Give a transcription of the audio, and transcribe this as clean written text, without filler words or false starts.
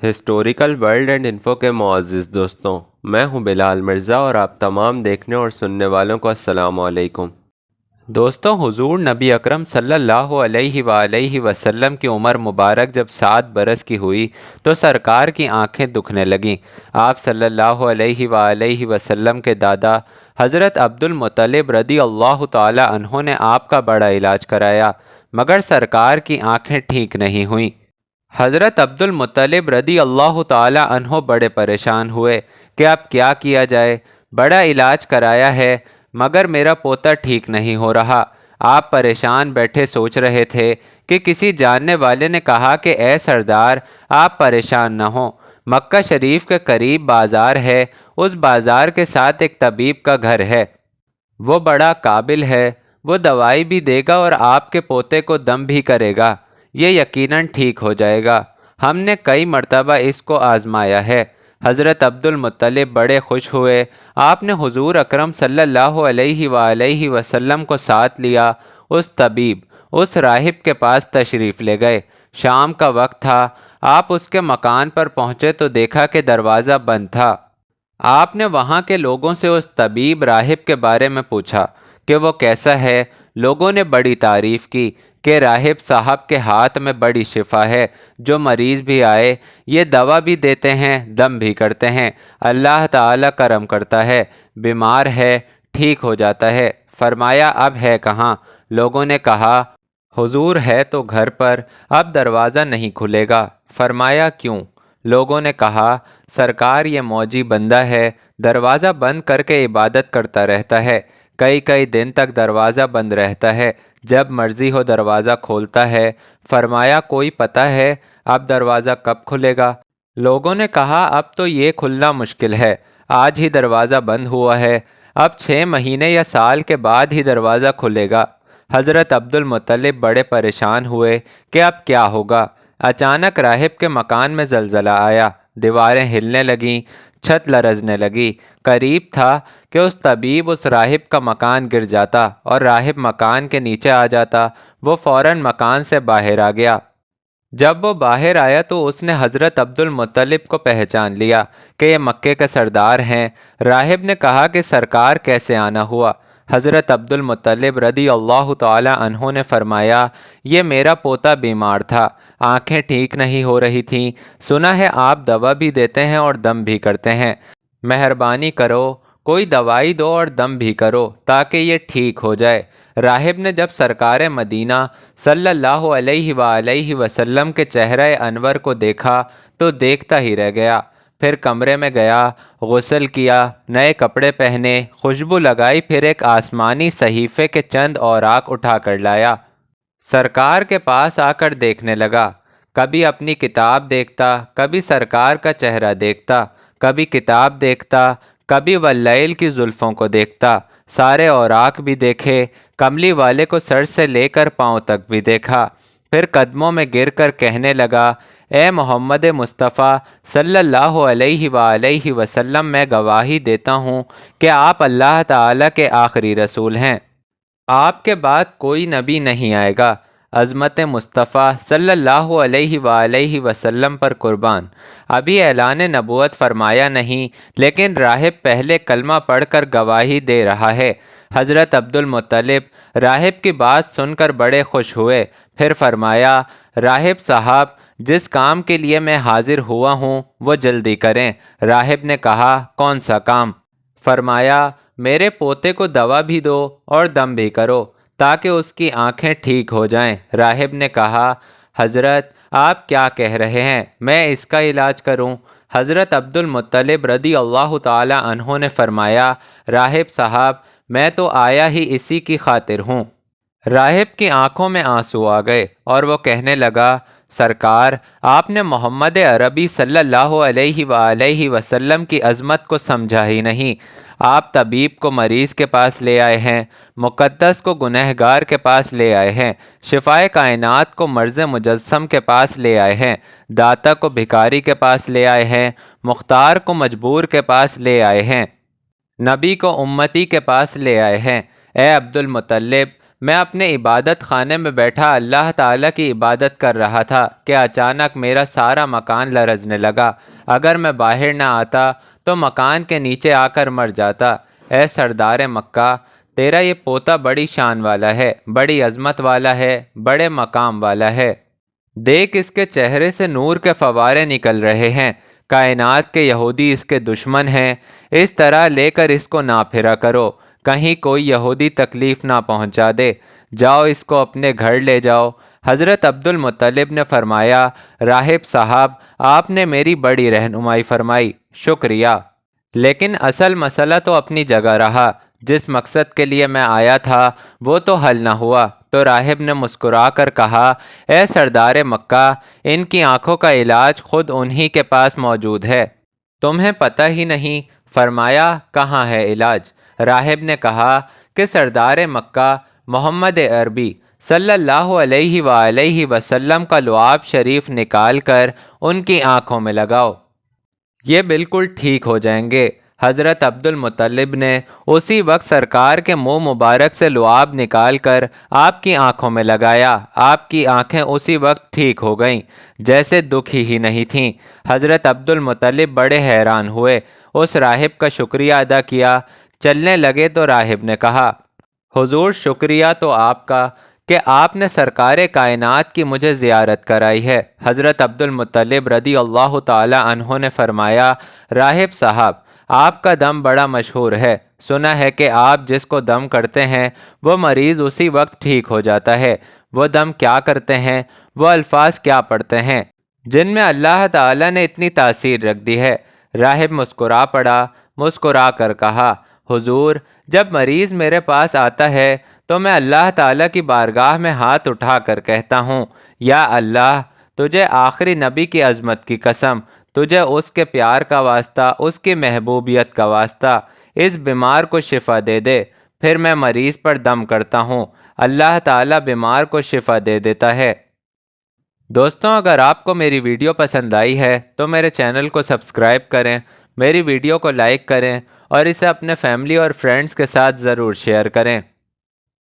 Historical world and info کے معزز دوستوں، میں ہوں بلال مرزا اور آپ تمام دیکھنے اور سننے والوں کو السلام علیکم۔ دوستوں، حضور نبی اکرم صلی اللہ علیہ وآلہ وسلم کی عمر مبارک جب 7 برس کی ہوئی تو سرکار کی آنکھیں دکھنے لگیں۔ آپ صلی اللہ علیہ وآلہ وسلم کے دادا حضرت عبد المطلب رضی اللہ تعالی عنہ نے آپ کا بڑا علاج کرایا، مگر سرکار کی آنکھیں ٹھیک نہیں ہوئیں۔ حضرت عبد المطلب رضی اللہ تعالی عنہ بڑے پریشان ہوئے کہ اب کیا کیا جائے۔ بڑا علاج کرایا ہے مگر میرا پوتا ٹھیک نہیں ہو رہا۔ آپ پریشان بیٹھے سوچ رہے تھے کہ کسی جاننے والے نے کہا کہ اے سردار، آپ پریشان نہ ہوں، مکہ شریف کے قریب بازار ہے، اس بازار کے ساتھ ایک طبیب کا گھر ہے، وہ بڑا قابل ہے، وہ دوائی بھی دے گا اور آپ کے پوتے کو دم بھی کرے گا، یہ یقیناً ٹھیک ہو جائے گا۔ ہم نے کئی مرتبہ اس کو آزمایا ہے۔ حضرت عبد المطلب بڑے خوش ہوئے۔ آپ نے حضور اکرم صلی اللہ علیہ وآلہ وسلم کو ساتھ لیا۔ اس طبیب، اس راہب کے پاس تشریف لے گئے۔ شام کا وقت تھا۔ آپ اس کے مکان پر پہنچے تو دیکھا کہ دروازہ بند تھا۔ آپ نے وہاں کے لوگوں سے اس طبیب راہب کے بارے میں پوچھا کہ وہ کیسا ہے۔ لوگوں نے بڑی تعریف کی کہ راہب صاحب کے ہاتھ میں بڑی شفا ہے، جو مریض بھی آئے یہ دوا بھی دیتے ہیں، دم بھی کرتے ہیں، اللہ تعالی کرم کرتا ہے، بیمار ہے ٹھیک ہو جاتا ہے۔ فرمایا اب ہے کہاں؟ لوگوں نے کہا حضور ہے تو گھر پر، اب دروازہ نہیں کھلے گا۔ فرمایا کیوں؟ لوگوں نے کہا سرکار یہ موجی بندہ ہے، دروازہ بند کر کے عبادت کرتا رہتا ہے، کئی کئی دن تک دروازہ بند رہتا ہے، جب مرضی ہو دروازہ کھولتا ہے۔ فرمایا کوئی پتہ ہے اب دروازہ کب کھلے گا؟ لوگوں نے کہا اب تو یہ کھلنا مشکل ہے، آج ہی دروازہ بند ہوا ہے، اب 6 مہینے یا سال کے بعد ہی دروازہ کھلے گا۔ حضرت عبد المطلب بڑے پریشان ہوئے کہ اب کیا ہوگا۔ اچانک راہب کے مکان میں زلزلہ آیا، دیواریں ہلنے لگیں، چھت لرزنے لگی۔ قریب تھا کہ اس طبیب اس راہب کا مکان گر جاتا اور راہب مکان کے نیچے آ جاتا۔ وہ فوراً مکان سے باہر آ گیا۔ جب وہ باہر آیا تو اس نے حضرت عبد المطلب کو پہچان لیا کہ یہ مکے کے سردار ہیں۔ راہب نے کہا کہ سرکار کیسے آنا ہوا؟ حضرت عبد المطلب رضی اللہ تعالی عنہ نے فرمایا یہ میرا پوتا بیمار تھا، آنکھیں ٹھیک نہیں ہو رہی تھیں، سنا ہے آپ دوا بھی دیتے ہیں اور دم بھی کرتے ہیں، مہربانی کرو کوئی دوائی دو اور دم بھی کرو تاکہ یہ ٹھیک ہو جائے۔ راہب نے جب سرکار مدینہ صلی اللہ علیہ وآلہ وسلم کے چہرہ انور کو دیکھا تو دیکھتا ہی رہ گیا۔ پھر کمرے میں گیا، غسل کیا، نئے کپڑے پہنے، خوشبو لگائی، پھر ایک آسمانی صحیفے کے چند اوراق اٹھا کر لایا۔ سرکار کے پاس آ کر دیکھنے لگا، کبھی اپنی کتاب دیکھتا، کبھی سرکار کا چہرہ دیکھتا، کبھی کتاب دیکھتا، کبھی واللیل کی زلفوں کو دیکھتا، سارے اوراق بھی دیکھے، کملی والے کو سر سے لے کر پاؤں تک بھی دیکھا۔ پھر قدموں میں گر کر کہنے لگا اے محمد مصطفیٰ صلی اللہ علیہ وآلہ وسلم، میں گواہی دیتا ہوں کہ آپ اللہ تعالیٰ کے آخری رسول ہیں، آپ کے بعد کوئی نبی نہیں آئے گا۔ عظمت مصطفیٰ صلی اللہ علیہ وآلہ وسلم پر قربان، ابھی اعلان نبوت فرمایا نہیں، لیکن راہب پہلے کلمہ پڑھ کر گواہی دے رہا ہے۔ حضرت عبد المطلب راہب کی بات سن کر بڑے خوش ہوئے۔ پھر فرمایا راہب صاحب جس کام کے لیے میں حاضر ہوا ہوں وہ جلدی کریں۔ راہب نے کہا کون سا کام؟ فرمایا میرے پوتے کو دوا بھی دو اور دم بھی کرو تاکہ اس کی آنکھیں ٹھیک ہو جائیں۔ راہب نے کہا حضرت آپ کیا کہہ رہے ہیں، میں اس کا علاج کروں؟ حضرت عبد المطلب رضی اللہ تعالی عنہ نے فرمایا راہب صاحب میں تو آیا ہی اسی کی خاطر ہوں۔ راہب کی آنکھوں میں آنسو آ گئے اور وہ کہنے لگا سرکار آپ نے محمد عربی صلی اللہ علیہ وآلہ وسلم کی عظمت کو سمجھا ہی نہیں۔ آپ طبیب کو مریض کے پاس لے آئے ہیں، مقدس کو گنہگار کے پاس لے آئے ہیں، شفائے کائنات کو مرض مجسم کے پاس لے آئے ہیں، داتا کو بھکاری کے پاس لے آئے ہیں، مختار کو مجبور کے پاس لے آئے ہیں، نبی کو امتی کے پاس لے آئے ہیں۔ اے عبد المطلب میں اپنے عبادت خانے میں بیٹھا اللہ تعالیٰ کی عبادت کر رہا تھا کہ اچانک میرا سارا مکان لرزنے لگا۔ اگر میں باہر نہ آتا تو مکان کے نیچے آ کر مر جاتا۔ اے سردار مکہ، تیرا یہ پوتا بڑی شان والا ہے، بڑی عظمت والا ہے، بڑے مقام والا ہے۔ دیکھ اس کے چہرے سے نور کے فوارے نکل رہے ہیں۔ کائنات کے یہودی اس کے دشمن ہیں۔ اس طرح لے کر اس کو نہ پھرا کرو، کہیں کوئی یہودی تکلیف نہ پہنچا دے۔ جاؤ اس کو اپنے گھر لے جاؤ۔ حضرت عبد المطلب نے فرمایا، راہب صاحب، آپ نے میری بڑی رہنمائی فرمائی، شکریہ، لیکن اصل مسئلہ تو اپنی جگہ رہا۔ جس مقصد کے لیے میں آیا تھا وہ تو حل نہ ہوا۔ تو راہب نے مسکرا کر کہا، اے سردار مکہ، ان کی آنکھوں کا علاج خود انہی کے پاس موجود ہے، تمہیں پتہ ہی نہیں۔ فرمایا، کہاں ہے علاج؟ راہب نے کہا کہ سردار مکہ محمد عربی صلی اللہ علیہ وآلہ وسلم کا لعاب شریف نکال کر ان کی آنکھوں میں لگاؤ، یہ بالکل ٹھیک ہو جائیں گے۔ حضرت عبد المطلب نے اسی وقت سرکار کے منہ مبارک سے لعاب نکال کر آپ کی آنکھوں میں لگایا۔ آپ کی آنکھیں اسی وقت ٹھیک ہو گئیں، جیسے دکھی ہی نہیں تھیں۔ حضرت عبد المطلب بڑے حیران ہوئے، اس راہب کا شکریہ ادا کیا۔ چلنے لگے تو راہب نے کہا، حضور شکریہ تو آپ کا کہ آپ نے سرکار کائنات کی مجھے زیارت کرائی ہے۔ حضرت عبد المطلب رضی اللہ تعالی عنہ نے فرمایا، راہب صاحب، آپ کا دم بڑا مشہور ہے، سنا ہے کہ آپ جس کو دم کرتے ہیں وہ مریض اسی وقت ٹھیک ہو جاتا ہے۔ وہ دم کیا کرتے ہیں، وہ الفاظ کیا پڑھتے ہیں جن میں اللہ تعالیٰ نے اتنی تاثیر رکھ دی ہے؟ راہب مسکرا پڑا، مسکرا کر کہا، حضور، جب مریض میرے پاس آتا ہے تو میں اللہ تعالیٰ کی بارگاہ میں ہاتھ اٹھا کر کہتا ہوں، یا اللہ، تجھے آخری نبی کی عظمت کی قسم، تجھے اس کے پیار کا واسطہ، اس کی محبوبیت کا واسطہ، اس بیمار کو شفا دے دے۔ پھر میں مریض پر دم کرتا ہوں، اللہ تعالیٰ بیمار کو شفا دے دیتا ہے۔ دوستوں، اگر آپ کو میری ویڈیو پسند آئی ہے تو میرے چینل کو سبسکرائب کریں، میری ویڈیو کو لائک کریں اور اسے اپنے فیملی اور فرینڈز کے ساتھ ضرور شیئر کریں۔